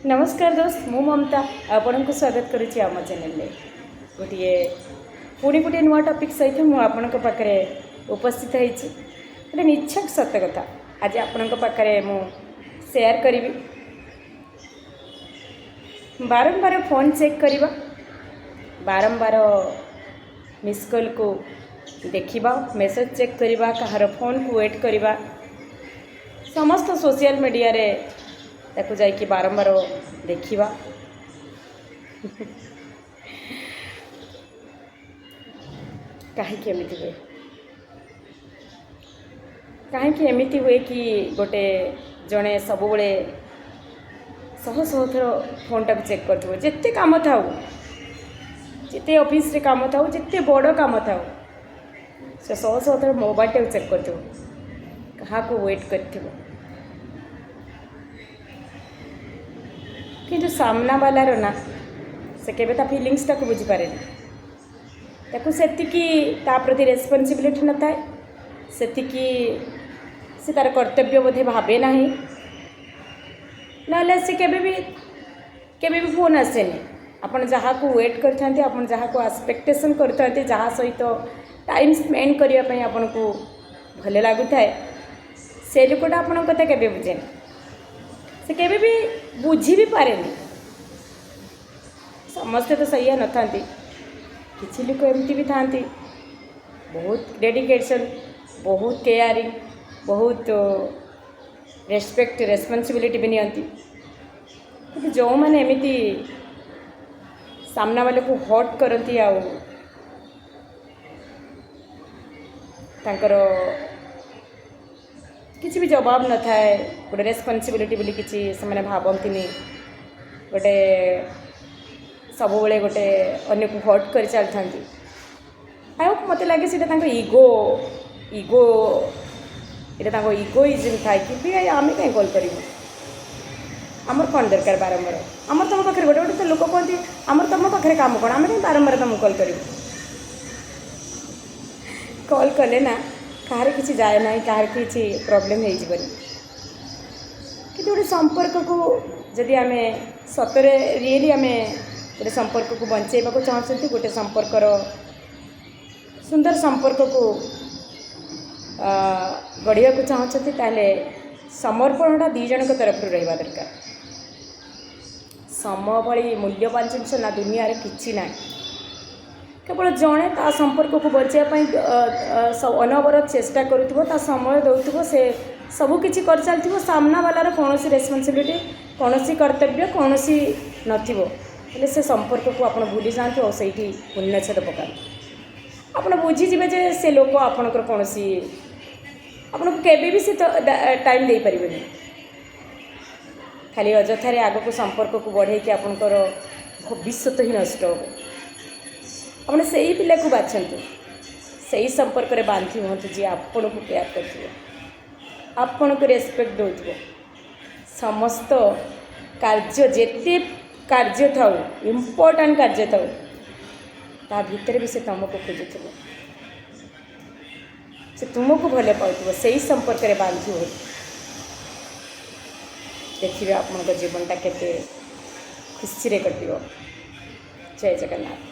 नमस्कार दोस्त मु ममता आपण को स्वागत करुच्ची आम चैनल गोटे पुणी गोटे नुआ टॉपिक सहित मुझे पाखे उपस्थित होती गोटे निछक सत कथा आज आपण पाखे मु शेयर करी। बारंबार फोन चेक करवा, बारंबार मिस कॉल को देखा, मेसेज चेक करवा, कहार फोन को वेट करवा, समस्त सोशल मीडिया रे ताकू जाइए बारंबार देखा। कहीं एमती हुए कहीं एमती हुए कि गोटे जड़े सब बड़े शह शह थर फोन टाक चेक कर जिते कम था जिते ऑफिस रे काम था जिते बड़ काम था से शह शह थर मोबाइल टाक चेक कर क्या वेट कर कि सामना वालार ना से केबे ता फीलिंग्स टाक बुझी पारे ताकू सेतिकी ता प्रति रेस्पॉन्सिबिलिटी न थाए, सेतिकी से तार कर्तव्य बोधे भावे ना ना से केबे भी फोन आसेनी। आपन जहाँ को वेट करते आपन जहाँ को एक्सपेक्टेशन करते जहाँ सहित टाइम स्पेंड करने आपन को भले लगू थाए से लोकटा आपन कथा केबे बुझेनी, से केबे भी बुझी भी पारे। समस्ते तो सही न था, किसी लोग एमती भी था बहुत डेडिकेशन, बहुत केयरिंग, बहुत रेस्पेक्ट रेस्पॉन्सिबिलिटी भी नियंती। कि जो मैंने एमती सामना वाले को हट करती तांकर किसी भी जवाब न थाए, गोटे रेस्पॉन्सिबिलिटी बोली किसी से भावती गोटे सब बड़े गोटे अन्य को हट कर चलता। आई होप मत लगे सीटा इगो इगो यहाँ इगोइजम था कि आम कहीं कल करूँ आमर कौन दरकार बारंबार आमर तुम पाखे गोटे गोटे तो लोक कहते आमर तुम पाखे काम कौन आम कहीं बारंबार तुमको कल करूँ। कल कले ना कहार किसी जाए ना, कहार किसी प्रॉब्लम हो कि गोटे संपर्क को जदि आम सतरे रियली आम गोटे संपर्क को बंचेबा को चाहते, गोटे संपर्कर सुंदर संपर्क को गढ़िया को चाहते ताले समर्पणटा दी जन तरफ रहा दरकार। समय भली मूल्यवान जिनस ना दुनिया रे किछि ना, केवल जड़े ता संपर्क को बचाई अनवरत चेष्टा करुवा समय दौथुव से सबकि कर चलती सामना वालार कौन रेस्पॉन्सिबिलिटी कौन कर्तव्य कौन नथिले से संपर्क को आप भूली जाती और से उन्नछेद पका आप बुझीजे जे से लोक आपणकर कौन आपन को केबे भी से टाइम दे पारे खाली अजथारे आग को संपर्क को बढ़े कि आपणकर भविष्य ही नष्ट हो। आपने से ही पिला को बाछंतु, से ही संपर्क रे बांधी हूँ जी आपण को केयर कर आपण को रेस्पेक्ट दो समस्त कार्य जेते कार्य था इम्पोर्टाट कार्य था ता भीतर भी से तुमको खोजुव से तुमको भले पाउथो से ही संपर्क रे बांधी हो। देखिए आपण जीवनटा केते खुशी रे कटियो। जय जगन्नाथ।